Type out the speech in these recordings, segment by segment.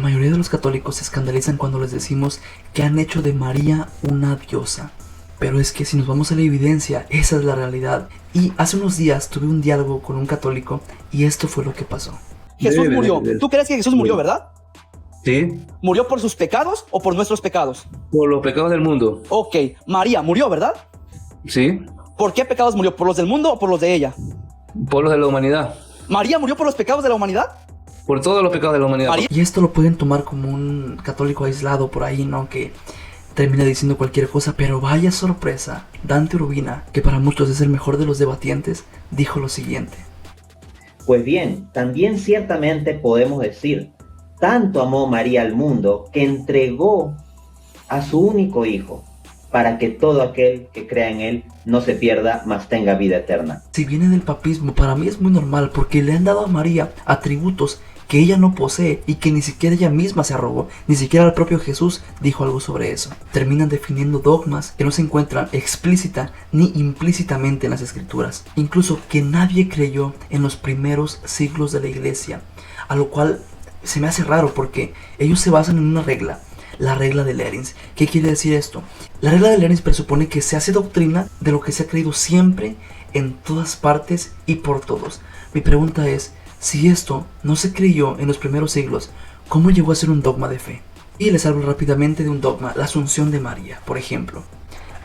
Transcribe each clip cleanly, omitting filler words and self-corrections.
mayoría de los católicos se escandalizan cuando les decimos que han hecho de María una diosa. Pero es que si nos vamos a la evidencia, esa es la realidad. Y hace unos días tuve un diálogo con un católico y esto fue lo que pasó. Jesús murió. ¿Tú crees que Jesús murió, verdad? Sí. ¿Murió por sus pecados o por nuestros pecados? Por los pecados del mundo. Ok. María murió, ¿verdad? Sí. ¿Por qué pecados murió? ¿Por los del mundo o por los de ella? Por los de la humanidad. ¿María murió por los pecados de la humanidad? Por todos los pecados de la humanidad. María. Y esto lo pueden tomar como un católico aislado por ahí, ¿no? Que termina diciendo cualquier cosa, pero vaya sorpresa. Dante Urbina, que para muchos es el mejor de los debatientes, dijo lo siguiente. Pues bien, también ciertamente podemos decir, tanto amó María al mundo que entregó a su único hijo, para que todo aquel que crea en él no se pierda, mas tenga vida eterna. Si viene del papismo, para mí es muy normal porque le han dado a María atributos que ella no posee y que ni siquiera ella misma se arrogó, ni siquiera el propio Jesús dijo algo sobre eso. Terminan definiendo dogmas que no se encuentran explícita ni implícitamente en las escrituras, incluso que nadie creyó en los primeros siglos de la iglesia, a lo cual se me hace raro porque ellos se basan en una regla, la regla de Lerins. ¿Qué quiere decir esto? La regla de Lerins presupone que se hace doctrina de lo que se ha creído siempre, en todas partes y por todos. Mi pregunta es, si esto no se creyó en los primeros siglos, ¿cómo llegó a ser un dogma de fe? Y les hablo rápidamente de un dogma, la Asunción de María, por ejemplo.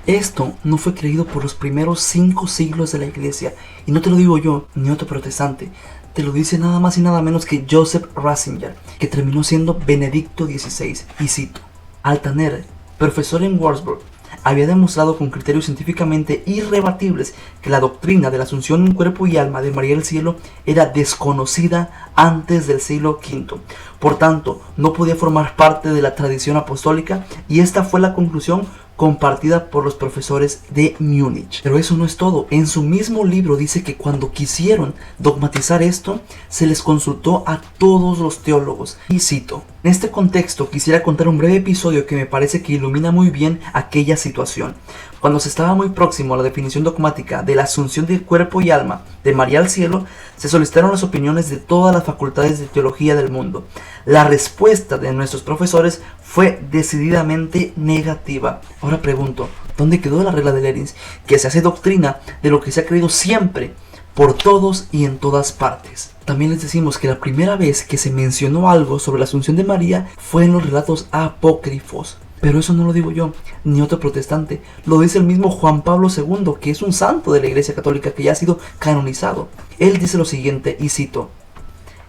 Esto no fue creído por los primeros 5 siglos de la iglesia, y no te lo digo yo, ni otro protestante, te lo dice nada más y nada menos que Joseph Ratzinger, que terminó siendo Benedicto XVI, y cito, Altaner, profesor en Würzburg, había demostrado con criterios científicamente irrebatibles que la doctrina de la asunción en cuerpo y alma de María del Cielo era desconocida antes del siglo V. Por tanto, no podía formar parte de la tradición apostólica y esta fue la conclusión compartida por los profesores de Múnich. Pero eso no es todo. En su mismo libro dice que cuando quisieron dogmatizar esto, se les consultó a todos los teólogos. Y cito, en este contexto quisiera contar un breve episodio que me parece que ilumina muy bien aquella situación. Cuando se estaba muy próximo a la definición dogmática de la asunción del cuerpo y alma de María al cielo, se solicitaron las opiniones de todas las facultades de teología del mundo. La respuesta de nuestros profesores fue decididamente negativa. Ahora pregunto, ¿dónde quedó la regla de Lerins? Que se hace doctrina de lo que se ha creído siempre, por todos y en todas partes. También les decimos que la primera vez que se mencionó algo sobre la asunción de María fue en los relatos apócrifos. Pero eso no lo digo yo, ni otro protestante. Lo dice el mismo Juan Pablo II, que es un santo de la Iglesia Católica que ya ha sido canonizado. Él dice lo siguiente, y cito,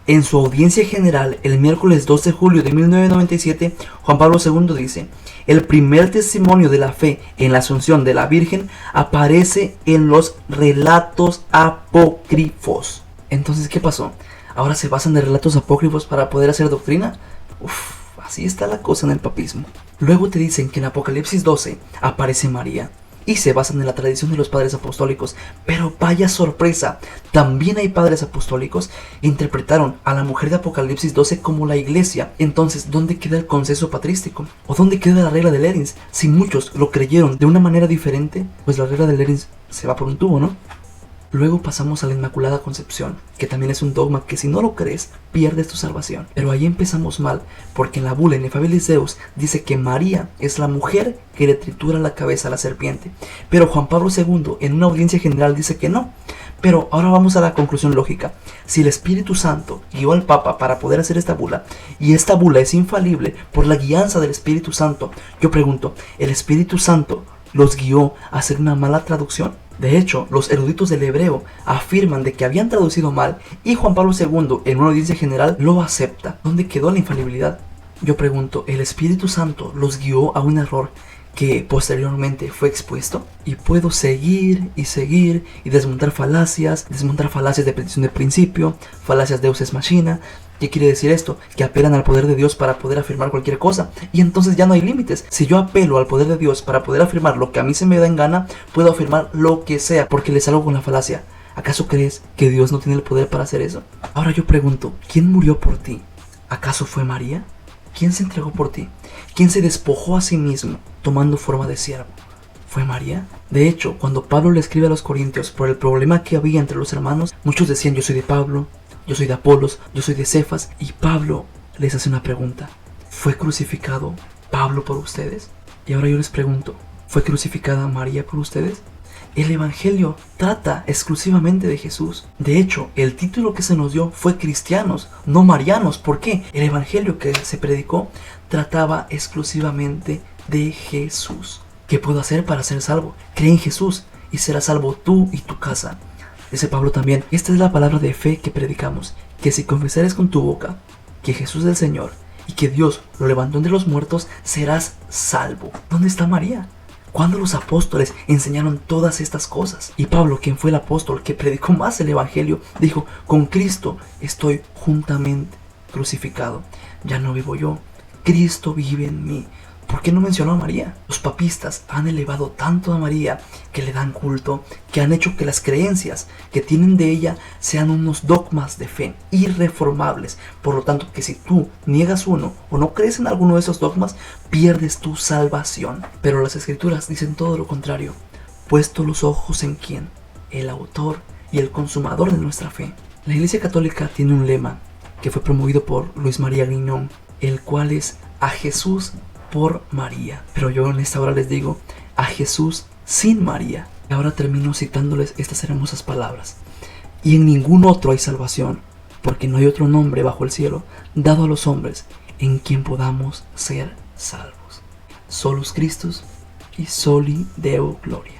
en su audiencia general, el miércoles 2 de julio de 1997, Juan Pablo II dice, el primer testimonio de la fe en la asunción de la Virgen aparece en los relatos apócrifos. Entonces, ¿qué pasó? ¿Ahora se basan en relatos apócrifos para poder hacer doctrina? Así está la cosa en el papismo. Luego te dicen que en Apocalipsis 12 aparece María y se basan en la tradición de los padres apostólicos. Pero vaya sorpresa, también hay padres apostólicos que interpretaron a la mujer de Apocalipsis 12 como la iglesia. Entonces, ¿dónde queda el consenso patrístico? ¿O dónde queda la regla de Lerins? Si muchos lo creyeron de una manera diferente, pues la regla de Lerins se va por un tubo, ¿no? Luego pasamos a la Inmaculada Concepción, que también es un dogma que si no lo crees, pierdes tu salvación. Pero ahí empezamos mal, porque en la bula Inefabilis Deus dice que María es la mujer que le tritura la cabeza a la serpiente. Pero Juan Pablo II en una audiencia general dice que no. Pero ahora vamos a la conclusión lógica. Si el Espíritu Santo guió al Papa para poder hacer esta bula, y esta bula es infalible por la guianza del Espíritu Santo, yo pregunto, ¿el Espíritu Santo los guió a hacer una mala traducción? De hecho, los eruditos del hebreo afirman de que habían traducido mal y Juan Pablo II en una audiencia general lo acepta. ¿Dónde quedó la infalibilidad? Yo pregunto, ¿el Espíritu Santo los guió a un error que posteriormente fue expuesto? Y puedo seguir y desmontar falacias de petición de principio, falacias Deus ex machina. ¿Qué quiere decir esto? Que apelan al poder de Dios para poder afirmar cualquier cosa. Y entonces ya no hay límites. Si yo apelo al poder de Dios para poder afirmar lo que a mí se me da en gana, puedo afirmar lo que sea, porque le salgo con la falacia. ¿Acaso crees que Dios no tiene el poder para hacer eso? Ahora yo pregunto, ¿quién murió por ti? ¿Acaso fue María? ¿Quién se entregó por ti? ¿Quién se despojó a sí mismo tomando forma de siervo? ¿Fue María? De hecho, cuando Pablo le escribe a los corintios por el problema que había entre los hermanos, muchos decían, yo soy de Pablo, yo soy de Apolos, yo soy de Cefas, y Pablo les hace una pregunta. ¿Fue crucificado Pablo por ustedes? Y ahora yo les pregunto, ¿fue crucificada María por ustedes? El Evangelio trata exclusivamente de Jesús. De hecho, el título que se nos dio fue cristianos, no marianos. ¿Por qué? El Evangelio que se predicó trataba exclusivamente de Jesús. ¿Qué puedo hacer para ser salvo? Cree en Jesús y serás salvo tú y tu casa. Dice Pablo también, esta es la palabra de fe que predicamos, que si confesares con tu boca que Jesús es el Señor y que Dios lo levantó entre los muertos, serás salvo. ¿Dónde está María? Cuando los apóstoles enseñaron todas estas cosas. Y Pablo, quien fue el apóstol que predicó más el Evangelio, dijo, con Cristo estoy juntamente crucificado. Ya no vivo yo, Cristo vive en mí. ¿Por qué no mencionó a María? Los papistas han elevado tanto a María que le dan culto, que han hecho que las creencias que tienen de ella sean unos dogmas de fe irreformables. Por lo tanto, que si tú niegas uno o no crees en alguno de esos dogmas, pierdes tu salvación. Pero las Escrituras dicen todo lo contrario. Puesto los ojos en quién, el autor y el consumador de nuestra fe. La Iglesia Católica tiene un lema que fue promovido por Luis María Griñón, el cual es a Jesús por María. Pero yo en esta hora les digo a Jesús sin María. Y ahora termino citándoles estas hermosas palabras. Y en ningún otro hay salvación, porque no hay otro nombre bajo el cielo dado a los hombres en quien podamos ser salvos. Solus Christus y soli Deo Gloria.